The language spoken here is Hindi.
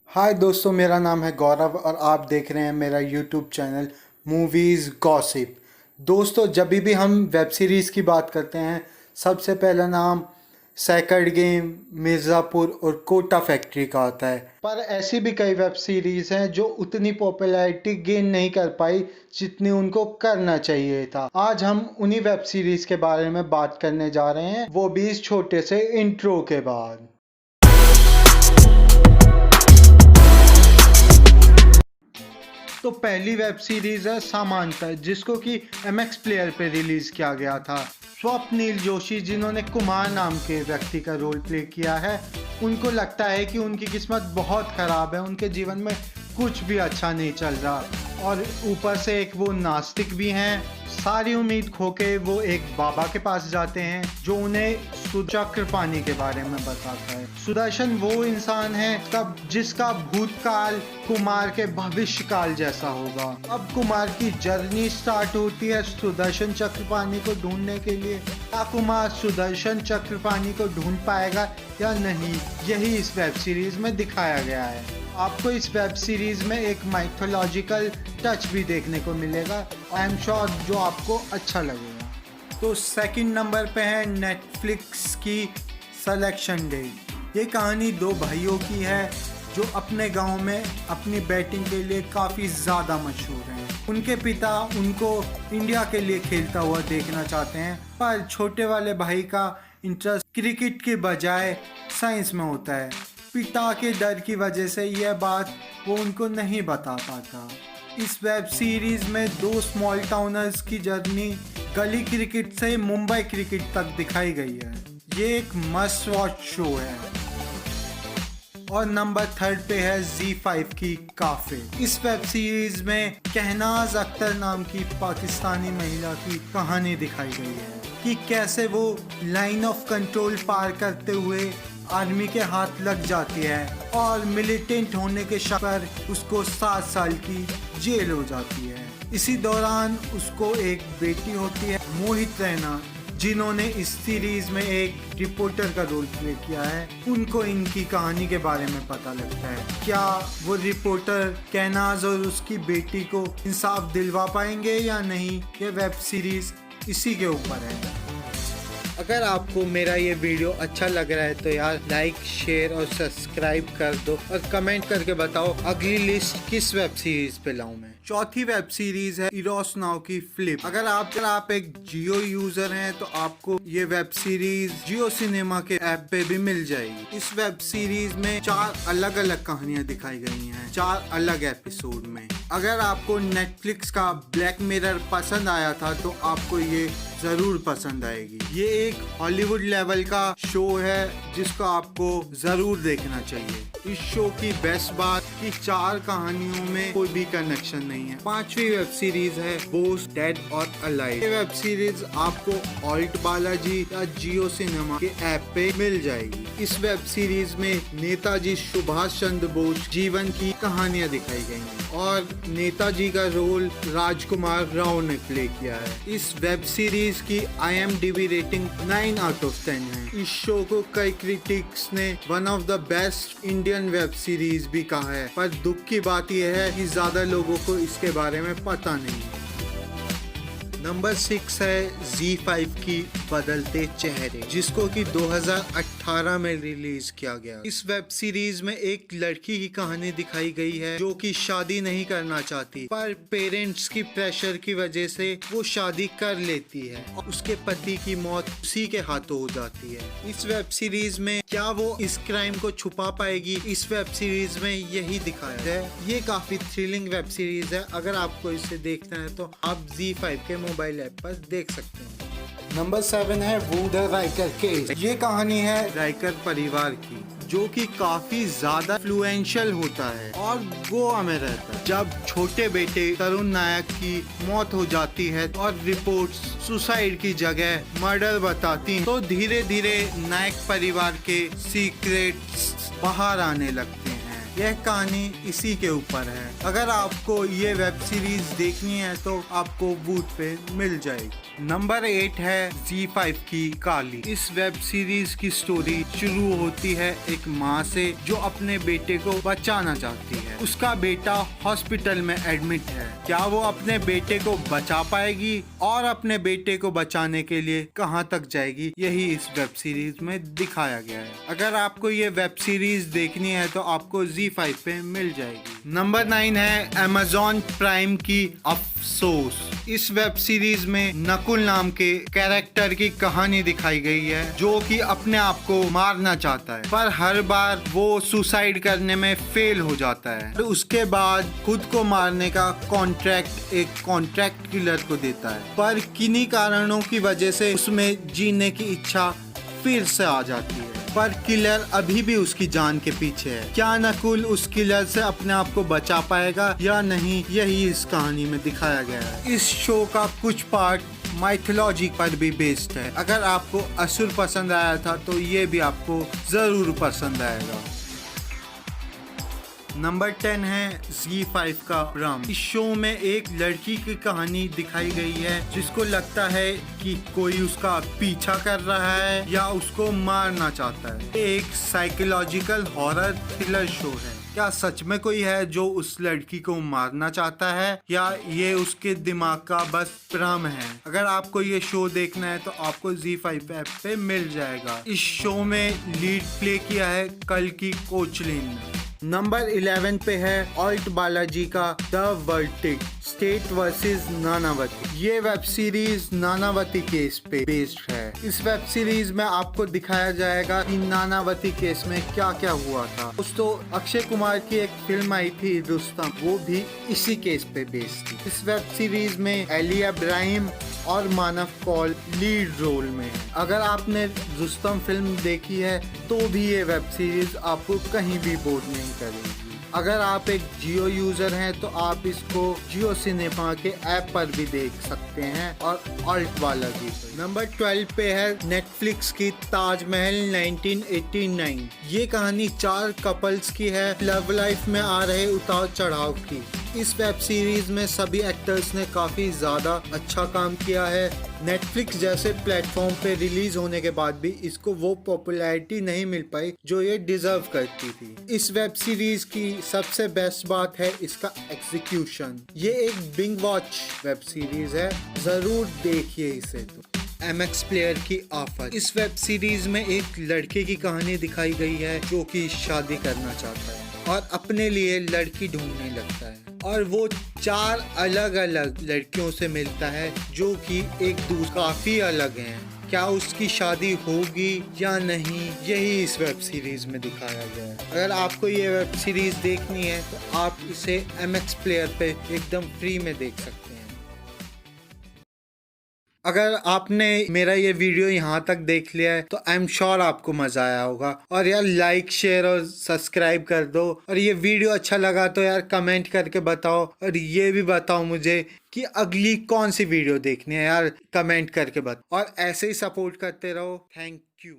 हाय दोस्तों, मेरा नाम है गौरव और आप देख रहे हैं मेरा यूट्यूब चैनल मूवीज़ गॉसिप। दोस्तों, जब भी हम वेब सीरीज़ की बात करते हैं, सबसे पहला नाम सैकर्ड गेम, मिर्ज़ापुर और कोटा फैक्ट्री का आता है। पर ऐसी भी कई वेब सीरीज़ हैं जो उतनी पॉपुलैरिटी गेन नहीं कर पाई जितनी उनको करना चाहिए था। आज हम उन्हीं वेब सीरीज़ के बारे में बात करने जा रहे हैं, वो भी इस छोटे से इंट्रो के बाद। तो पहली वेब सीरीज है सामांतर, जिसको कि MX प्लेयर पे रिलीज किया गया था। स्वप्नील जोशी, जिन्होंने कुमार नाम के व्यक्ति का रोल प्ले किया है, उनको लगता है कि उनकी किस्मत बहुत खराब है, उनके जीवन में कुछ भी अच्छा नहीं चल रहा और ऊपर से एक वो नास्तिक भी हैं। सारी उम्मीद खो के वो एक बाबा के पास जाते हैं जो उन्हें सुचक्र पानी के बारे में बताता है। सुदर्शन वो इंसान है तब जिसका भूतकाल कुमार के भविष्य काल जैसा होगा। अब कुमार की जर्नी स्टार्ट होती है सुदर्शन चक्रपाणी को ढूंढने के लिए। क्या कुमार सुदर्शन चक्रपाणी को ढूंढ पाएगा या नहीं, यही इस वेब सीरीज में दिखाया गया है। आपको इस वेब सीरीज में एक माइथोलॉजिकल टच भी देखने को मिलेगा। आई एम श्योर जो आपको अच्छा लगेगा। तो सेकंड नंबर पे है नेटफ्लिक्स की सिलेक्शन डे। ये कहानी दो भाइयों की है जो अपने गांव में अपनी बैटिंग के लिए काफ़ी ज़्यादा मशहूर हैं। उनके पिता उनको इंडिया के लिए खेलता हुआ देखना चाहते हैं, पर छोटे वाले भाई का इंटरेस्ट क्रिकेट के बजाय साइंस में होता है। पिता के डर की वजह से यह बात वो उनको नहीं बता पाता। इस वेब सीरीज में दो स्मॉल टाउनर्स की जर्नी गली क्रिकेट से मुंबई क्रिकेट तक दिखाई गई है। ये एक मस्ट वॉच शो है। और नंबर थर्ड पे है Z5 की काफे। इस वेब सीरीज में कहनाज अख्तर नाम की पाकिस्तानी महिला की कहानी दिखाई गई है कि कैसे वो लाइन ऑफ कंट्रोल पार करते हुए आर्मी के हाथ लग जाती है और मिलिटेंट होने के शक पर उसको 7 साल की जेल हो जाती है। इसी दौरान उसको एक बेटी होती है, मोहित रैना, जिन्होंने इस सीरीज में एक रिपोर्टर का रोल प्ले किया है। उनको इनकी कहानी के बारे में पता लगता है। क्या वो रिपोर्टर कहनाज और उसकी बेटी को इंसाफ दिलवा पाएंगे या नहीं, ये वेब सीरीज इसी के ऊपर है। अगर आपको मेरा ये वीडियो अच्छा लग रहा है तो यार लाइक, शेयर और सब्सक्राइब कर दो और कमेंट करके बताओ अगली लिस्ट किस वेब सीरीज पे लाऊं मैं। चौथी वेब सीरीज है इरोस नाउ की फ्लिप। अगर आप एक जियो यूजर हैं तो आपको ये वेब सीरीज जियो सिनेमा के ऐप पे भी मिल जाएगी। इस वेब सीरीज में 4 अलग अलग कहानियां दिखाई गई हैं, 4 अलग एपिसोड में। अगर आपको नेटफ्लिक्स का ब्लैक मिरर पसंद आया था तो आपको ये जरूर पसंद आएगी। ये एक हॉलीवुड लेवल का शो है जिसको आपको जरूर देखना चाहिए। इस शो की बेस्ट बात कि 4 कहानियों में कोई भी कनेक्शन नहीं है। 5वीं वेब सीरीज है बोस डेड और अलाइव। ये वेब सीरीज आपको ऑल्ट बालाजी या जियो सिनेमा के ऐप पे मिल जाएगी। इस वेब सीरीज में नेताजी सुभाष चंद्र बोस जीवन की कहानियां दिखाई गई हैं और नेताजी का रोल राजकुमार राव ने प्ले किया है। इस वेब सीरीज की IMDb रेटिंग 9/10 है। इस शो को कई क्रिटिक्स ने one of the best Indian web series भी कहा है, पर दुख की बात यह है कि ज्यादा लोगों को इसके बारे में पता नहीं। नंबर 6 है Z5 की बदलते चेहरे, जिसको कि 2018 में रिलीज किया गया। इस वेब सीरीज में एक लड़की की कहानी दिखाई गई है जो कि शादी नहीं करना चाहती, पर पेरेंट्स की प्रेशर की वजह से वो शादी कर लेती है और उसके पति की मौत उसी के हाथों हो जाती है। इस वेब सीरीज में क्या वो इस क्राइम को छुपा पाएगी, इस वेब सीरीज में यही दिखाया है। ये काफी थ्रिलिंग वेब सीरीज है। अगर आपको इसे देखना है तो आप Z5 के मोबाइल ऐप पर देख सकते हैं। नंबर 7 है वू द राइकर केस। ये कहानी है राइकर परिवार की जो कि काफी ज्यादा इन्फ्लुएंशियल होता है और गोवा में रहता है। जब छोटे बेटे तरुण नायक की मौत हो जाती है और रिपोर्ट्स सुसाइड की जगह मर्डर बताती हैं, तो धीरे धीरे नायक परिवार के सीक्रेट्स बाहर आने लगते हैं। यह कहानी इसी के ऊपर है। अगर आपको ये वेब सीरीज देखनी है तो आपको वूट पे मिल जाएगी। नंबर 8 है Z5 की काली। इस वेब सीरीज की स्टोरी शुरू होती है एक माँ से जो अपने बेटे को बचाना चाहती है। उसका बेटा हॉस्पिटल में एडमिट है। क्या वो अपने बेटे को बचा पाएगी और अपने बेटे को बचाने के लिए कहाँ तक जाएगी, यही इस वेब सीरीज में दिखाया गया है। अगर आपको ये वेब सीरीज देखनी है तो आपको Z5 पे मिल जाएगी। नंबर 9 है Amazon प्राइम की अफसोस। इस वेब सीरीज में नकुल नाम के कैरेक्टर की कहानी दिखाई गई है जो कि अपने आप को मारना चाहता है, पर हर बार वो सुसाइड करने में फेल हो जाता है। तो उसके बाद खुद को मारने का कॉन्ट्रैक्ट एक कॉन्ट्रैक्ट किलर को देता है, पर किन्हीं कारणों की वजह से उसमें जीने की इच्छा फिर से आ जाती है। पर किलर अभी भी उसकी जान के पीछे है। क्या नकुल उस किलर से अपने आप को बचा पाएगा या नहीं, यही इस कहानी में दिखाया गया है। इस शो का कुछ पार्ट माइथोलॉजी पर भी बेस्ड है। अगर आपको असुर पसंद आया था तो ये भी आपको जरूर पसंद आएगा। नंबर 10 है Z5 का ब्रह्म। इस शो में एक लड़की की कहानी दिखाई गई है जिसको लगता है कि कोई उसका पीछा कर रहा है या उसको मारना चाहता है। एक साइकोलॉजिकल हॉरर थ्रिलर शो है। क्या सच में कोई है जो उस लड़की को मारना चाहता है या ये उसके दिमाग का बस भ्रम है? अगर आपको ये शो देखना है तो आपको Z5 ऐप पे मिल जाएगा। इस शो में लीड प्ले किया है कल्कि कोचलिन ने। नंबर 11 पे है ऑल्ट बालाजी का the verdict state versus Nanavati. ये वेब सीरीज नानावती केस पे बेस्ड है। इस वेब सीरीज में आपको दिखाया जाएगा कि नानावती केस में क्या क्या हुआ था। दोस्तों, अक्षय कुमार की एक फिल्म आई थी रुस्तम, वो भी इसी केस पे बेस्ड थी। इस वेब सीरीज में एलिया इब्राहिम और मानव कौल लीड रोल में। अगर आपने रुस्तम फिल्म देखी है तो भी ये वेब सीरीज आपको कहीं भी बोर नहीं करेगी। अगर आप एक जियो यूजर हैं तो आप इसको जियो सिनेमा के ऐप पर भी देख सकते हैं और ऑल्ट वाला जी। नंबर 12 पे है नेटफ्लिक्स की ताजमहल 1989। ये कहानी 4 कपल्स की है, लव लाइफ में आ रहे उतार चढ़ाव की। इस वेब सीरीज में सभी एक्टर्स ने काफी ज्यादा अच्छा काम किया है। नेटफ्लिक्स जैसे प्लेटफॉर्म पे रिलीज होने के बाद भी इसको वो पॉपुलैरिटी नहीं मिल पाई जो ये डिजर्व करती थी। इस वेब सीरीज की सबसे बेस्ट बात है इसका एग्जीक्यूशन। ये एक बिंग वॉच वेब सीरीज है, जरूर देखिए इसे। तो MX प्लेयर की ऑफर। इस वेब सीरीज में एक लड़के की कहानी दिखाई गई है जो कि शादी करना चाहता है और अपने लिए लड़की ढूंढने लगता है और वो 4 अलग अलग लड़कियों से मिलता है जो कि एक दूसरे काफी अलग हैं। क्या उसकी शादी होगी या नहीं, यही इस वेब सीरीज में दिखाया गया है। अगर आपको ये वेब सीरीज देखनी है तो आप इसे MX प्लेयर पे एकदम फ्री में देख सकते हैं। अगर आपने मेरा ये वीडियो यहाँ तक देख लिया है तो आई एम श्योर आपको मजा आया होगा। और यार लाइक शेयर और सब्सक्राइब कर दो। और ये वीडियो अच्छा लगा तो यार कमेंट करके बताओ और ये भी बताओ मुझे कि अगली कौन सी वीडियो देखनी है यार, कमेंट करके बताओ। और ऐसे ही सपोर्ट करते रहो। Thank you.